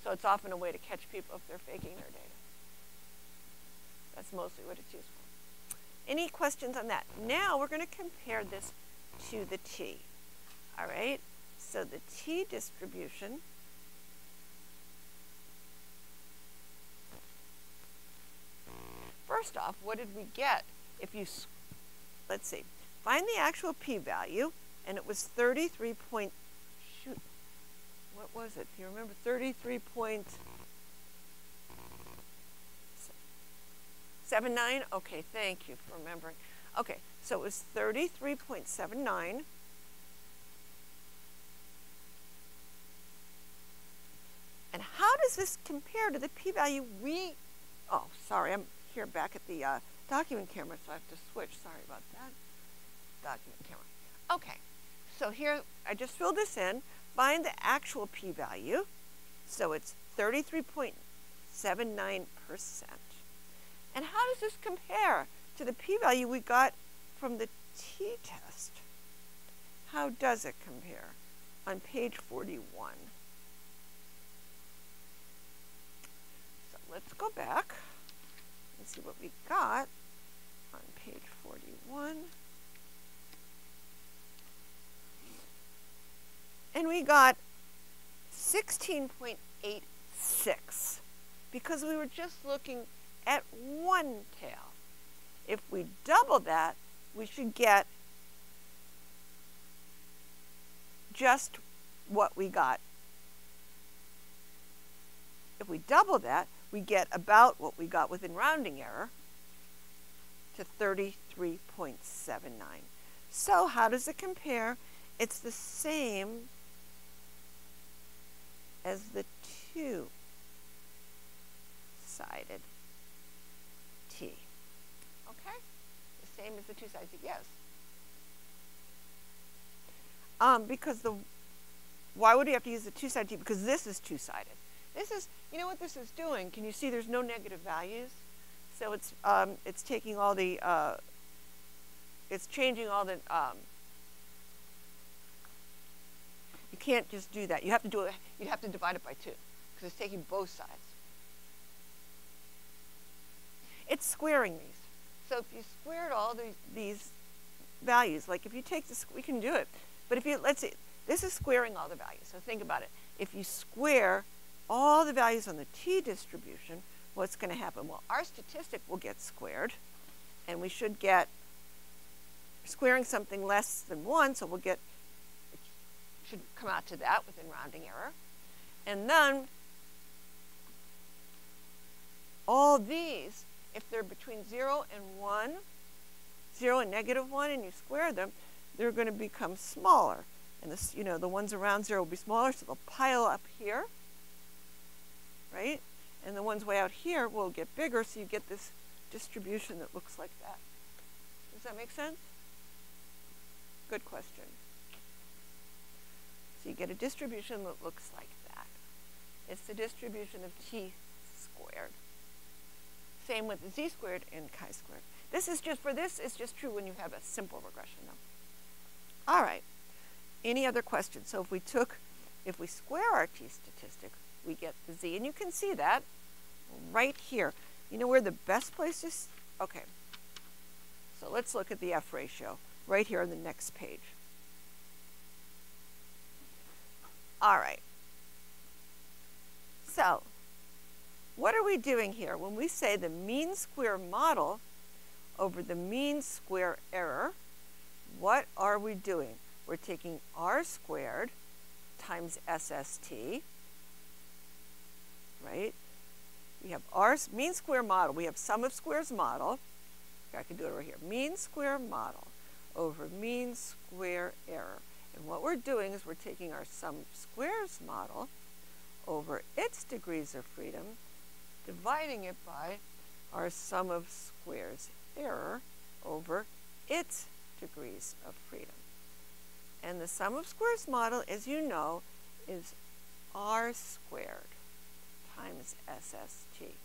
So it's often a way to catch people if they're faking their data. That's mostly what it's used for. Any questions on that? Now we're going to compare this to the t. All right? So the t distribution first off, what did we get if you, let's see, find the actual p-value, and it was 33 point, shoot, what was it? Do you remember? 33.79? Okay, thank you for remembering. Okay, so it was 33.79. And how does this compare to the p-value we, oh, sorry, I'm here back at the document camera, so I have to switch. Sorry about that. Document camera. Okay, so here, I just filled this in. Find the actual p-value. So it's 33.79%. And how does this compare to the p-value we got from the t-test? How does it compare? on page 41. So let's go back and see what we got on page 41. And we got 16.86 because we were just looking at one tail. If we double that, we should get just what we got. If we double that, we get about what we got within rounding error to 33.79. So how does it compare? It's the same as the two-sided t. Okay? The same as the two-sided t, yes. Because why would we have to use the two-sided t? Because this is two-sided. This is, you know what this is doing? Can you see there's no negative values? So it's taking all the, it's changing all the, you can't just do that. You have to do it, you'd have to divide it by 2 because it's taking both sides. It's squaring these. So if you squared all these values, like if you take this, we can do it. But if you, let's see, this is squaring all the values. So think about it. If you square all the values on the t distribution, what's going to happen? Well, our statistic will get squared, and we should get squaring something less than 1, so we'll get, it should come out to that within rounding error. And then all these, if they're between 0 and 1, 0 and -1, and you square them, they're going to become smaller. And this, you know, the ones around 0 will be smaller, so they'll pile up here, right? And the ones way out here will get bigger, so you get this distribution that looks like that. Does that make sense? Good question. So you get a distribution that looks like that. It's the distribution of t squared. Same with the z squared and chi-squared. This is just, for this, it's just true when you have a simple regression, though. All right. Any other questions? So if we square our t statistic, we get the z. And you can see that right here. You know where the best place is? Okay. So let's look at the F ratio right here on the next page. All right. So what are we doing here? When we say the mean square model over the mean square error, what are we doing? We're taking r squared times SST, right? We have our mean square model. We have sum of squares model. I can do it right here. Mean square model over mean square error. And what we're doing is we're taking our sum of squares model over its degrees of freedom, dividing it by our sum of squares error over its degrees of freedom. And the sum of squares model, as you know, is r squared times SST.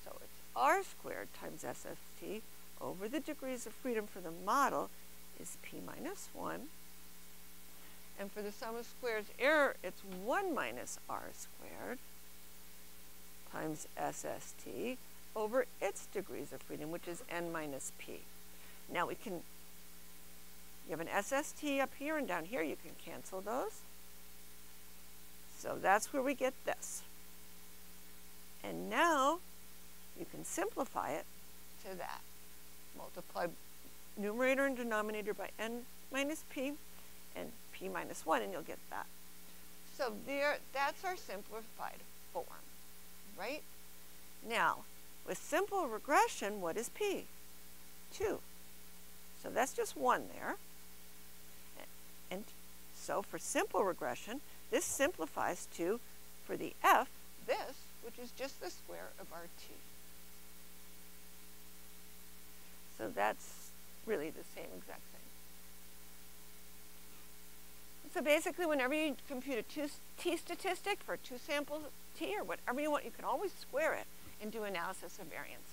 So it's r squared times SST over the degrees of freedom for the model is p minus 1. And for the sum of squares error, it's 1 minus r squared times SST over its degrees of freedom, which is n minus p. Now we can, you have an SST up here and down here, you can cancel those. So that's where we get this. And now you can simplify it to that. Multiply numerator and denominator by n minus p and p minus 1, and you'll get that. So there, that's our simplified form, right? Now, with simple regression, what is p? 2. So that's just 1 there. And so for simple regression, this simplifies to, for the f, this, which is just the square of our t. So that's really the same exact thing. So basically, whenever you compute a t statistic for 2 samples t or whatever you want, you can always square it and do analysis of variance.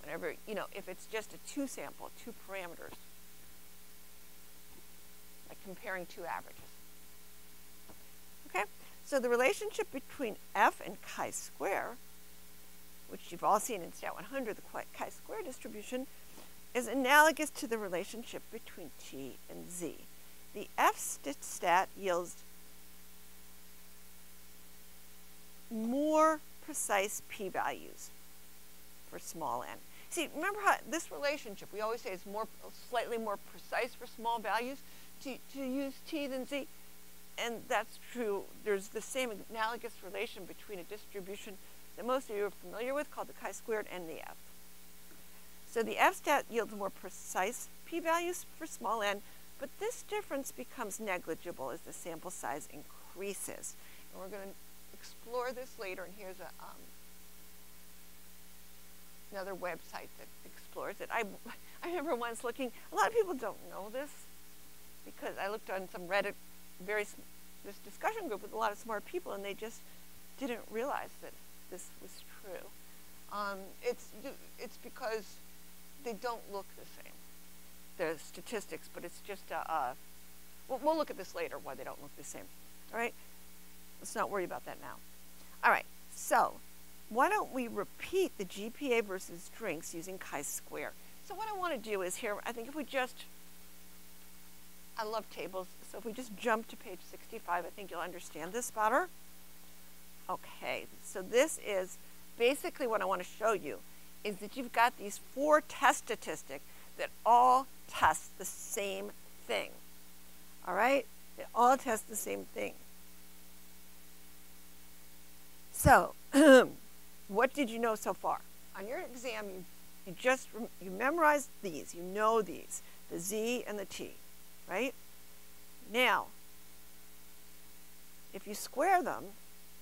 Whenever, you know, if it's just a 2 sample, 2 parameters, like comparing 2 averages. Okay, so the relationship between f and chi-square, which you've all seen in Stat 100, the chi-square distribution, is analogous to the relationship between t and z. The f stat yields more precise p-values for small n. See, remember how this relationship, we always say it's slightly more precise for small values to use t than z, and that's true. There's the same analogous relation between a distribution that most of you are familiar with called the chi-squared and the f. So the f stat yields more precise p-values for small n, but this difference becomes negligible as the sample size increases. And we're going to explore this later, and here's another website that explores it. I remember once looking, a lot of people don't know this, because I looked on some Reddit, this discussion group with a lot of smart people, and they just didn't realize that this was true. It's because they don't look the same, the statistics, but it's just we'll look at this later, why they don't look the same. All right, let's not worry about that now. All right, so why don't we repeat the GPA versus strengths using chi-square? So what I want to do is here, I think if we just, I love tables, so if we just jump to page 65, I think you'll understand this better. Okay, so this is basically what I want to show you, is that you've got these 4 test statistics that all test the same thing. All right, they all test the same thing. So, what did you know so far? On your exam, you memorized these, you know these, the z and the t, right? Now, if you square them,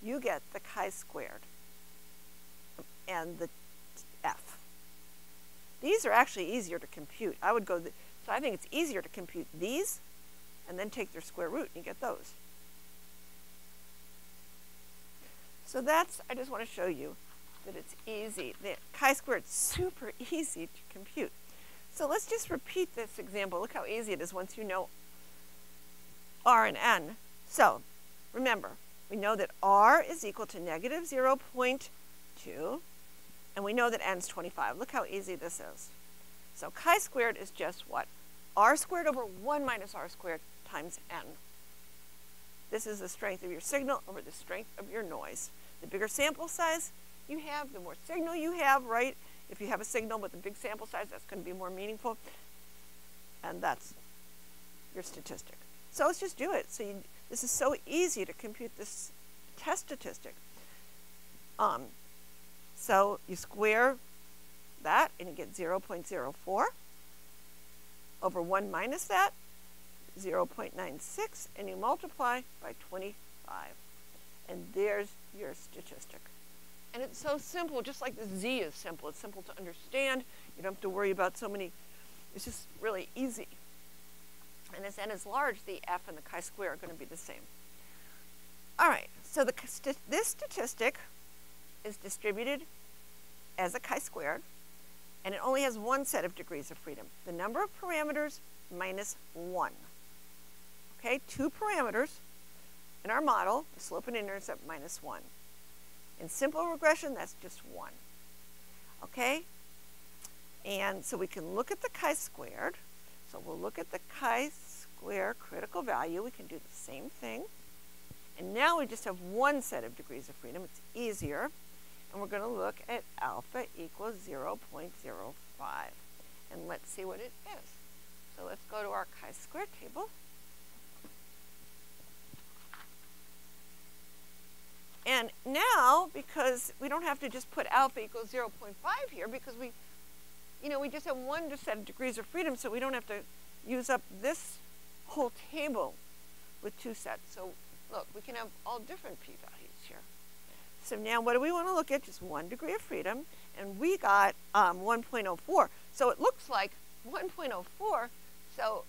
you get the chi-squared and the f. These are actually easier to compute. So I think it's easier to compute these and then take their square root and you get those. So I just want to show you that it's easy. The chi-squared is super easy to compute. So let's just repeat this example. Look how easy it is once you know r and n. So remember, we know that r is equal to negative 0.2, and we know that n is 25. Look how easy this is. So chi-squared is just what? R squared over 1 minus r squared times n. This is the strength of your signal over the strength of your noise. The bigger sample size you have, the more signal you have, right? If you have a signal with a big sample size, that's going to be more meaningful. And that's your statistic. So let's just do it. So this is so easy to compute this test statistic. So you square that and you get 0.04 over 1 minus that, 0.96, and you multiply by 25. And there's your statistic. And it's so simple, just like the z is simple. It's simple to understand. You don't have to worry about so many. It's just really easy. And as n is large, the f and the chi-square are going to be the same. All right, so this statistic is distributed as a chi-squared, and it only has one set of degrees of freedom. The number of parameters minus 1. Okay, 2 parameters in our model, the slope and intercept minus 1. In simple regression, that's just 1. Okay, and so we can look at the chi-squared. So we'll look at the chi-square critical value. We can do the same thing. And now we just have one set of degrees of freedom. It's easier. And we're going to look at alpha equals 0.05. And let's see what it is. So let's go to our chi-square table. And now, because we don't have to just put alpha equals 0.5 here, because we just have one set of degrees of freedom, so we don't have to use up this whole table with 2 sets. So look, we can have all different p-values here. So now what do we want to look at? Just 1 degree of freedom, and we got 1.04. So it looks like 1.04. So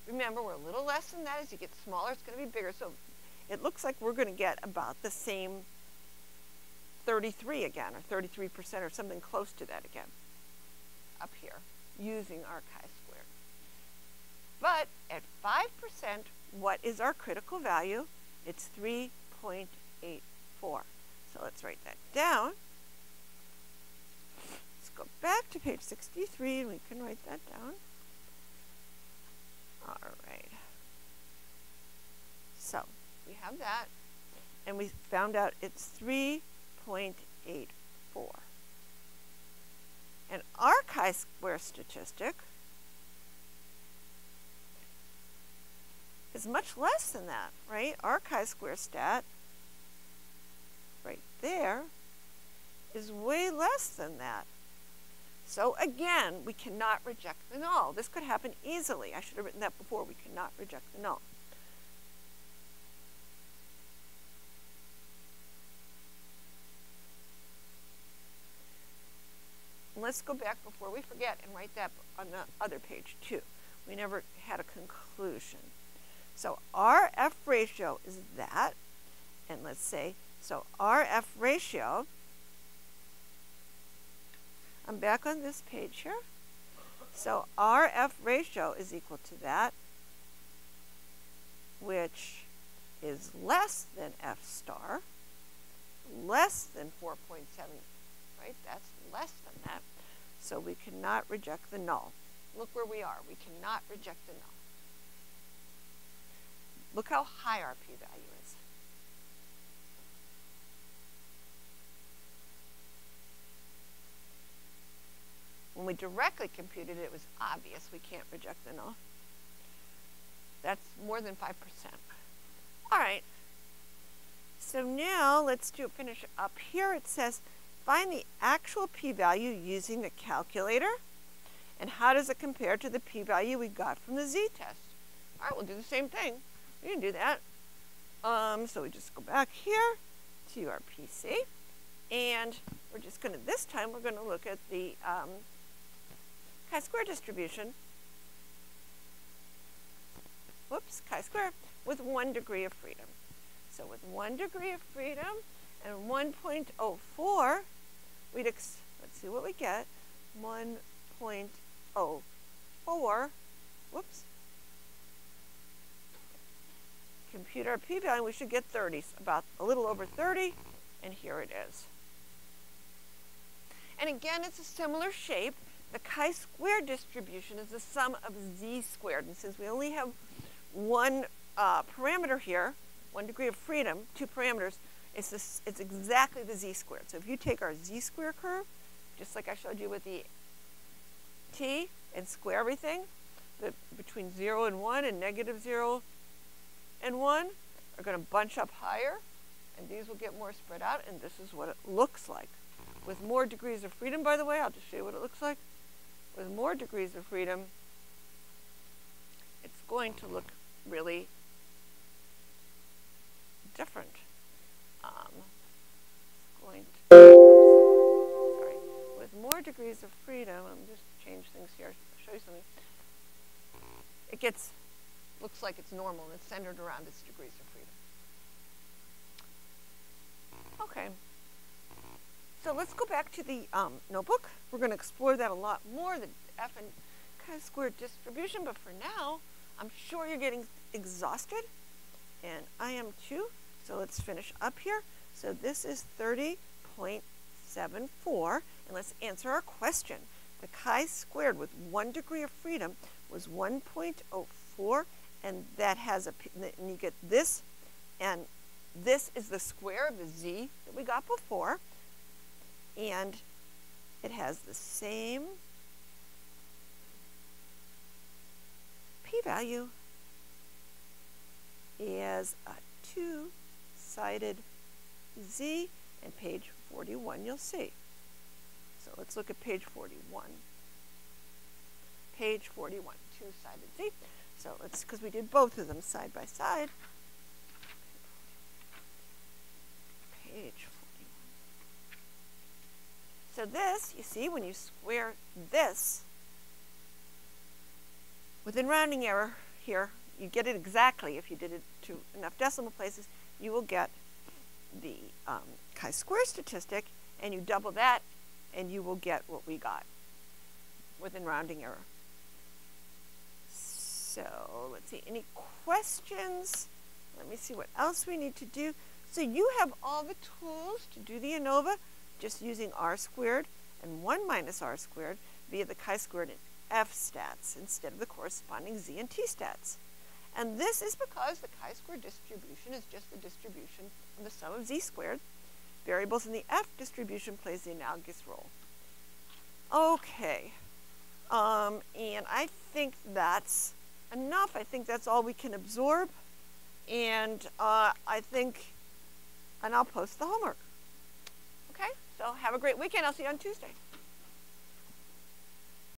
remember, we're a little less than that. As you get smaller, it's going to be bigger. So it looks like we're going to get about the same 33 again, or 33%, or something close to that again, up here, using our chi-square. But at 5%, what is our critical value? It's 3.84. So let's write that down. Let's go back to page 63 and we can write that down. All right. So we have that, and we found out it's 3.84. And our chi-square statistic is much less than that, right? Our chi-square stat right there is way less than that. So again, we cannot reject the null. This could happen easily. I should have written that before. We cannot reject the null. And let's go back before we forget and write that on the other page too. We never had a conclusion. So our F ratio is that, and let's say, so our F ratio, I'm back on this page here. So our F ratio is equal to that, which is less than F star, less than 4.7, right? That's less than that. So we cannot reject the null. Look where we are. We cannot reject the null. Look how high our p-value is. When we directly computed it, it was obvious we can't reject the null. That's more than 5%. All right. So now let's finish up here. It says, find the actual p-value using the calculator. And how does it compare to the p-value we got from the z-test? All right, we'll do the same thing. We can do that. So we just go back here to our PC. And we're just going to, this time, we're going to look at the chi-square distribution. Whoops, chi-square with 1 degree of freedom. So with 1 degree of freedom and 1.04, let's see what we get. 1.04, whoops. Compute our p-value, we should get 30, about a little over 30, and here it is. And again, it's a similar shape. The chi-square distribution is the sum of z squared, and since we only have one parameter here, 1 degree of freedom, 2 parameters, it's exactly the z squared. So if you take our z square curve, just like I showed you with the t, and square everything, between 0 and 1 and negative 0 and 1 are going to bunch up higher, and these will get more spread out, and this is what it looks like. With more degrees of freedom, by the way, I'll just show you what it looks like. With more degrees of freedom, it's going to look really different. Sorry. With more degrees of freedom, I'm just change things here. I'll show you something. It looks like it's normal, and it's centered around its degrees of freedom. Okay. So let's go back to the notebook. We're going to explore that a lot more, the F and chi-square distribution, but for now, I'm sure you're getting exhausted, and I am too. So let's finish up here. So this is 30.74, and let's answer our question. The chi-squared with 1 degree of freedom was 1.04, and that has and you get this, and this is the square of the z that we got before, and it has the same p-value as a 2-sided z, and page 41 you'll see. So let's look at page 41. Page 41, 2-sided z. So let's, because we did both of them side by side. Page 41. So this, you see, when you square this, within rounding error here, you get it exactly. If you did it to enough decimal places, you will get the chi-square statistic, and you double that, and you will get what we got within rounding error. So let's see, any questions Let me see what else we need to do. So you have all the tools to do the ANOVA just using r squared and 1 minus r squared via the chi-squared and f stats instead of the corresponding z and t stats. And this is because the chi-squared distribution is just the distribution of the sum of z squared. Variables in the f distribution plays the analogous role. Okay, and I think that's enough. I think that's all we can absorb. And and I'll post the homework. Okay, so have a great weekend. I'll see you on Tuesday.